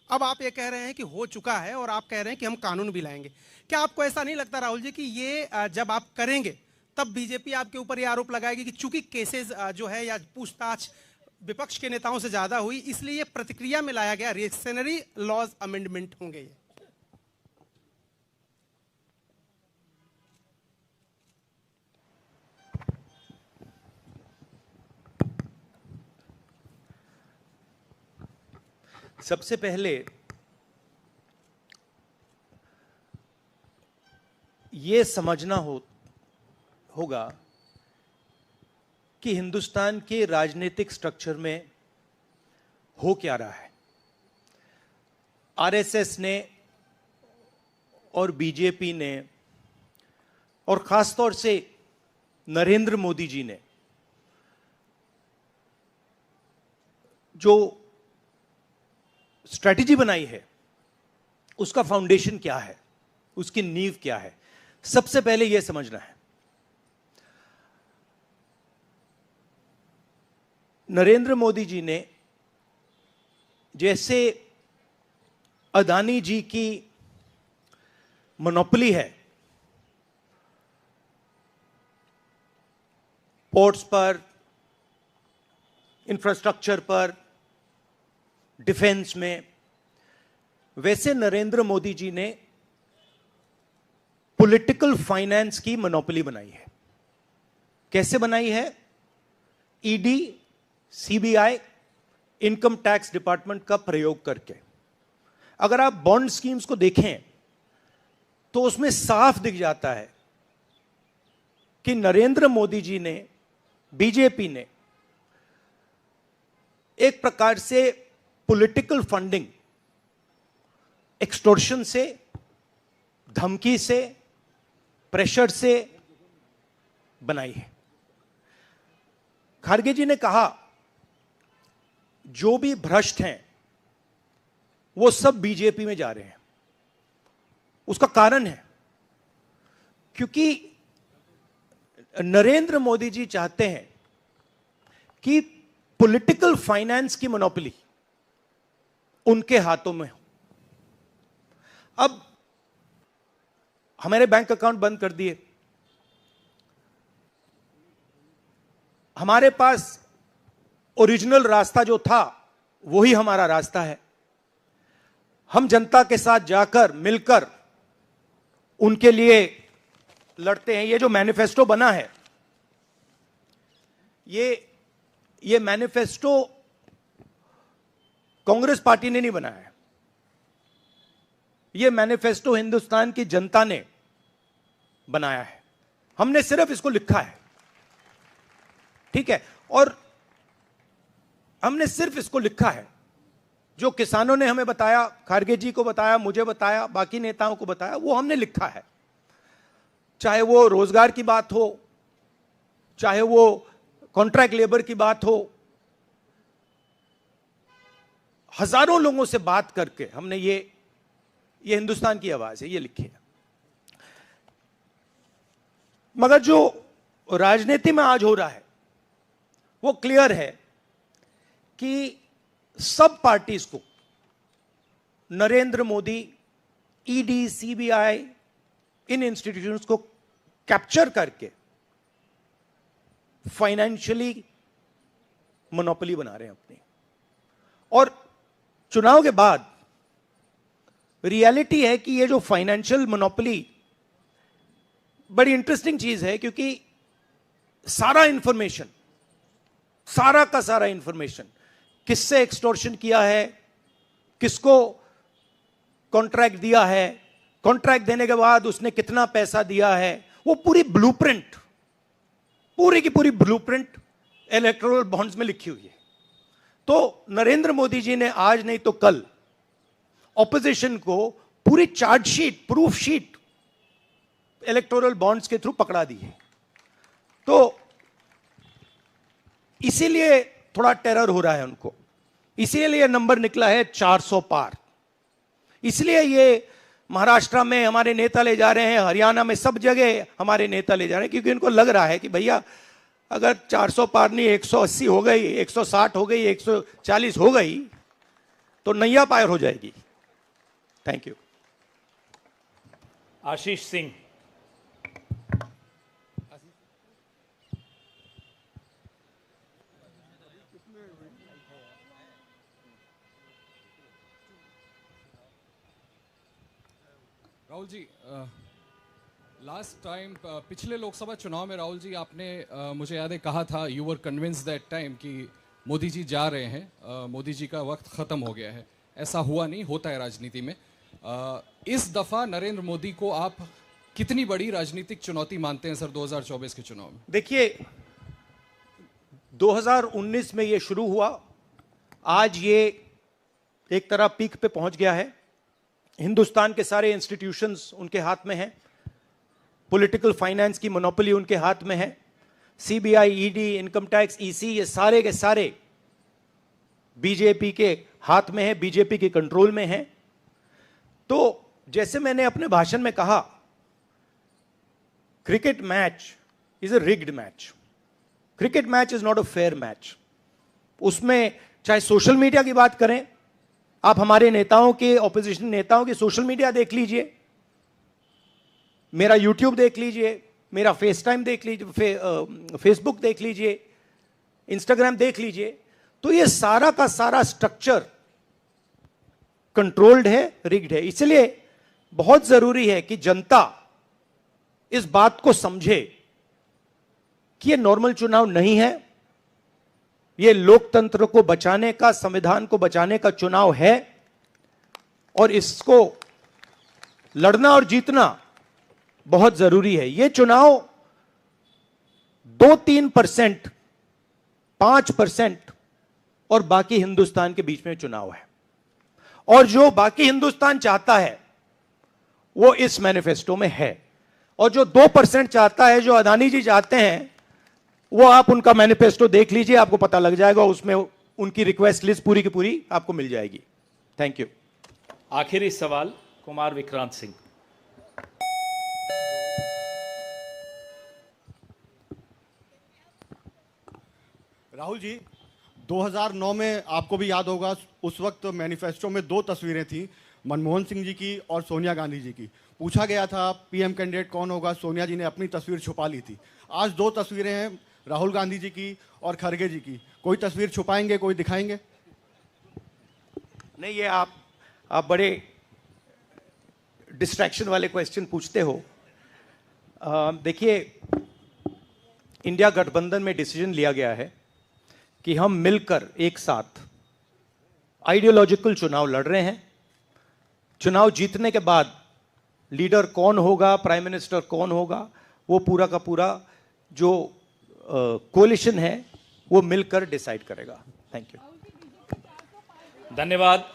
Speaker 9: अब आप ये कह रहे हैं कि हो चुका है और आप कह रहे हैं कि हम कानून भी लाएंगे। क्या आपको ऐसा नहीं लगता राहुल जी कि ये जब आप करेंगे तब बीजेपी आपके ऊपर ये आरोप लगाएगी कि चूंकि केसेस जो है या पूछताछ विपक्ष के नेताओं से ज्यादा हुई, इसलिए ये प्रतिक्रिया में लाया गया रिएक्शनरी लॉज अमेंडमेंट होंगे ये?
Speaker 6: सबसे पहले ये समझना होगा कि हिंदुस्तान के राजनीतिक स्ट्रक्चर में हो क्या रहा है। आरएसएस ने और बीजेपी ने और खासतौर से नरेंद्र मोदी जी ने जो स्ट्रैटेजी बनाई है, उसका फाउंडेशन क्या है, उसकी नींव क्या है, सबसे पहले यह समझना है। नरेंद्र मोदी जी ने जैसे अदानी जी की मोनोपोली है पोर्ट्स पर, इंफ्रास्ट्रक्चर पर, डिफेंस में, वैसे नरेंद्र मोदी जी ने पॉलिटिकल फाइनेंस की मोनोपोली बनाई है। कैसे बनाई है? ED, CBI, income tax department का प्रयोग करके। अगर आप बॉन्ड स्कीम्स को देखें तो उसमें साफ दिख जाता है कि नरेंद्र मोदी जी ने, बीजेपी ने एक प्रकार से पॉलिटिकल फंडिंग एक्सटॉर्शन से, धमकी से, प्रेशर से बनाई है। खारगे जी ने कहा जो भी भ्रष्ट हैं वो सब बीजेपी में जा रहे हैं। उसका कारण है क्योंकि नरेंद्र मोदी जी चाहते हैं कि पॉलिटिकल फाइनेंस की मोनोपोली उनके हाथों में हो। अब हमारे बैंक अकाउंट बंद कर दिए, हमारे पास ओरिजिनल रास्ता जो था वही हमारा रास्ता है। हम जनता के साथ जाकर मिलकर उनके लिए लड़ते हैं। ये जो मैनिफेस्टो बना है, ये मैनिफेस्टो कांग्रेस पार्टी ने नहीं बनाया है। ये मैनिफेस्टो हिंदुस्तान की जनता ने बनाया है। हमने सिर्फ इसको लिखा है, ठीक है, और हमने सिर्फ इसको लिखा है। जो किसानों ने हमें बताया, खारगे जी को बताया, मुझे बताया, बाकी नेताओं को बताया, वो हमने लिखा है। चाहे वो रोजगार की बात हो, चाहे वो कॉन्ट्रैक्ट लेबर की बात हो, हजारों लोगों से बात करके हमने ये हिंदुस्तान की आवाज है, ये लिखी है। मगर जो राजनीति में आज हो रहा है वो क्लियर है कि सब पार्टीज को नरेंद्र मोदी, ईडी, सीबीआई, इन इंस्टीट्यूशंस को कैप्चर करके फाइनेंशियली मोनोपोली बना रहे हैं अपनी। और चुनाव के बाद रियलिटी है कि ये जो फाइनेंशियल मोनोपोली बड़ी इंटरेस्टिंग चीज है, क्योंकि सारा इंफॉर्मेशन, सारा का सारा इंफॉर्मेशन, किससे एक्सटॉर्शन किया है, किसको कॉन्ट्रैक्ट दिया है, कॉन्ट्रैक्ट देने के बाद उसने कितना पैसा दिया है, वो पूरी ब्लूप्रिंट, पूरी की पूरी ब्लूप्रिंट इलेक्टोरल बॉन्ड्स में लिखी हुई है। तो नरेंद्र मोदी जी ने आज नहीं तो कल ऑपोजिशन को पूरी chargesheet, proof sheet electoral bonds के थ्रू पकड़ा दी है। तो इसीलिए थोड़ा टेरर हो रहा है उनको, इसीलिए नंबर निकला है 400 पार, इसलिए ये महाराष्ट्र में हमारे नेता ले जा रहे हैं, हरियाणा में सब जगह हमारे नेता ले जा रहे हैं, क्योंकि इनको लग रहा है कि भैया अगर 400 पार नहीं 180 हो गई, 160 हो गई, 140 हो गई तो नैया पार हो जाएगी। Thank you.
Speaker 1: Ashish Singh.
Speaker 10: Rahul ji, last time पिछले लोकसभा चुनाव में राहुल जी आपने मुझे याद है कहा था, you were convince that time कि मोदी जी जा रहे हैं, मोदी जी का वक्त ख़त्म हो गया है। ऐसा हुआ नहीं, होता है राजनीति में। इस दफ़ा नरेंद्र मोदी को आप कितनी बड़ी राजनीतिक चुनौती मानते हैं सर 2024 के चुनाव में?
Speaker 6: देखिए, 2019 में ये शुरू हुआ, आज ये एक तरह पीक पे पहुंच गया है। हिंदुस्तान के सारे इंस्टीट्यूशंस उनके हाथ में हैं, पॉलिटिकल फाइनेंस की मोनोपोली उनके हाथ में है, CBI, ED, income tax, EC, ये सारे के सारे बीजेपी के हाथ में है, बीजेपी के कंट्रोल में है। तो जैसे मैंने अपने भाषण में कहा, cricket match is a rigged match, cricket match is not a fair match. उसमें चाहे सोशल मीडिया की बात करें, आप हमारे नेताओं के, ऑपोजिशन नेताओं के सोशल मीडिया देख लीजिए, मेरा यूट्यूब देख लीजिए, मेरा फेस टाइम देख लीजिए, फेसबुक देख लीजिए, इंस्टाग्राम देख लीजिए, तो ये सारा का सारा स्ट्रक्चर कंट्रोल्ड है, रिग्ड है। इसलिए बहुत जरूरी है कि जनता इस बात को समझे कि ये नॉर्मल चुनाव नहीं है, ये लोकतंत्र को बचाने का, संविधान को बचाने का चुनाव है, और इसको लड़ना और जीतना बहुत जरूरी है। ये चुनाव 2-3%, 5% और बाकी हिंदुस्तान के बीच में चुनाव है, और जो बाकी हिंदुस्तान चाहता है वो इस मैनिफेस्टो में है, और जो 2% चाहता है, जो अदानी जी चाहते हैं, वो आप उनका मैनिफेस्टो देख लीजिए, आपको पता लग जाएगा, उसमें उनकी रिक्वेस्ट लिस्ट पूरी की पूरी आपको मिल जाएगी। Thank you.
Speaker 1: आखिरी सवाल कुमार विक्रांत सिंह।
Speaker 11: राहुल जी, 2009 में आपको भी याद होगा, उस वक्त मैनिफेस्टो में 2 तस्वीरें थी, मनमोहन सिंह जी की और सोनिया गांधी जी की। पूछा गया था पीएम कैंडिडेट कौन होगा, सोनिया जी ने अपनी तस्वीर छुपा ली थी। आज 2 तस्वीरें हैं, राहुल गांधी जी की और खड़गे जी की। कोई तस्वीर छुपाएंगे, कोई दिखाएंगे?
Speaker 6: नहीं, ये आप बड़े डिस्ट्रैक्शन वाले क्वेश्चन पूछते हो। देखिए, इंडिया गठबंधन में डिसीजन लिया गया है कि हम मिलकर एक साथ आइडियोलॉजिकल चुनाव लड़ रहे हैं। चुनाव जीतने के बाद लीडर कौन होगा, प्राइम मिनिस्टर कौन होगा, वो पूरा का पूरा जो कोलिशन है वो मिलकर डिसाइड करेगा। Thank you.
Speaker 1: धन्यवाद।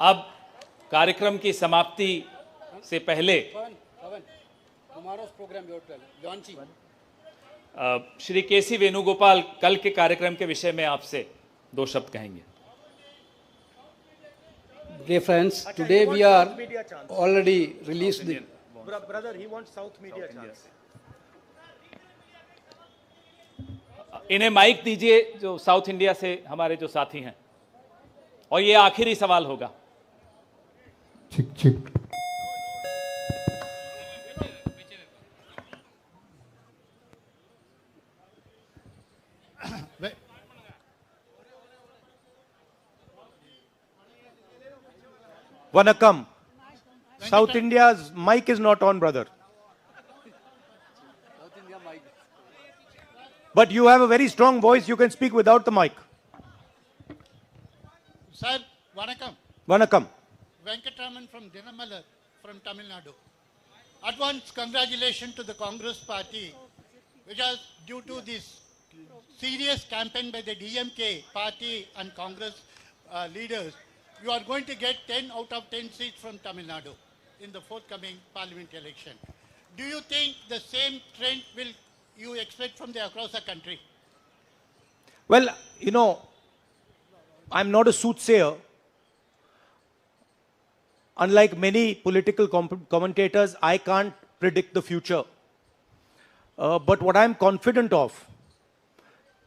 Speaker 1: अब कार्यक्रम की समाप्ति से पहले श्री केसी वेणुगोपाल कल के कार्यक्रम के विषय में आपसे 2 शब्द कहेंगे।
Speaker 12: Dear friends, today we are already released the...
Speaker 6: Brother, he wants South media chance.
Speaker 1: इन्हें माइक दीजिए, जो साउथ इंडिया से हमारे जो साथी हैं, और ये आखिरी सवाल होगा।
Speaker 7: चिक चिक।
Speaker 6: Vanakkam. South India's mic is not on, brother. But you have a very strong voice. You can speak without the mic.
Speaker 13: Sir, Vanakkam.
Speaker 6: Vanakkam.
Speaker 13: Venkatraman from Dinamala from Tamil Nadu. Advance congratulations to the Congress party, which is due to this serious campaign by the DMK party and Congress leaders. You are going to get 10 out of 10 seats from Tamil Nadu in the forthcoming parliament election. Do you think the same trend will you expect from the across the country?
Speaker 6: Well, you know, I'm not a soothsayer. Unlike many political commentators, I can't predict the future. But what I'm confident of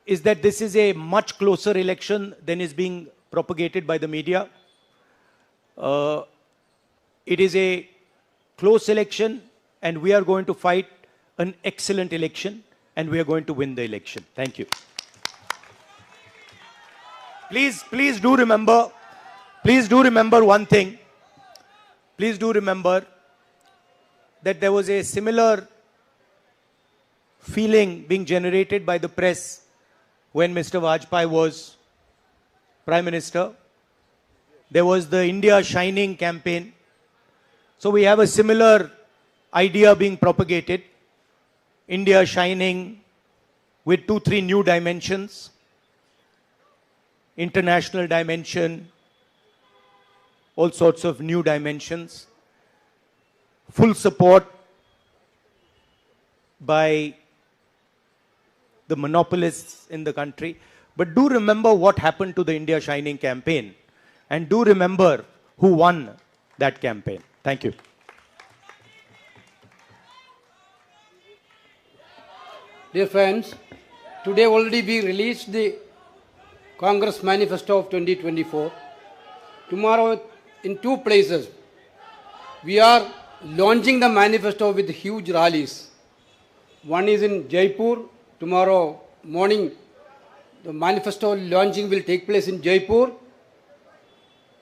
Speaker 6: is that this is a much closer election than is being propagated by the media. It is a close election, and we are going to fight an excellent election, and we are going to win the election. Thank you. Please do remember one thing. Please do remember that there was a similar feeling being generated by the press when Mr. Vajpayee was Prime Minister. There was the India Shining campaign. So we have a similar idea being propagated. India Shining with 2-3 new dimensions. International dimension, all sorts of new dimensions. Full support by the monopolists in the country. But do remember what happened to the India Shining campaign, and do remember who won that campaign. Thank you.
Speaker 12: Dear friends, today already we released the Congress Manifesto of 2024. Tomorrow in 2 places we are launching the manifesto with huge rallies. One is in Jaipur. Tomorrow morning the manifesto launching will take place in Jaipur,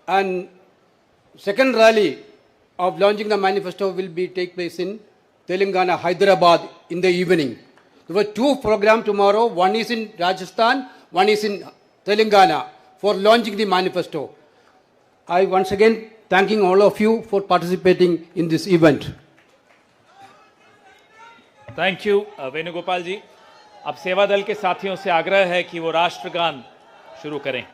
Speaker 12: and second rally of launching the manifesto will take place in Telangana, Hyderabad in the evening. There were 2 programs tomorrow. One is in Rajasthan, one is in Telangana for launching the manifesto. I once again thanking all of you for participating in this event.
Speaker 1: Thank you Venugopal ji. अब सेवा दल के साथियों से आग्रह है कि वो राष्ट्रगान शुरू करें।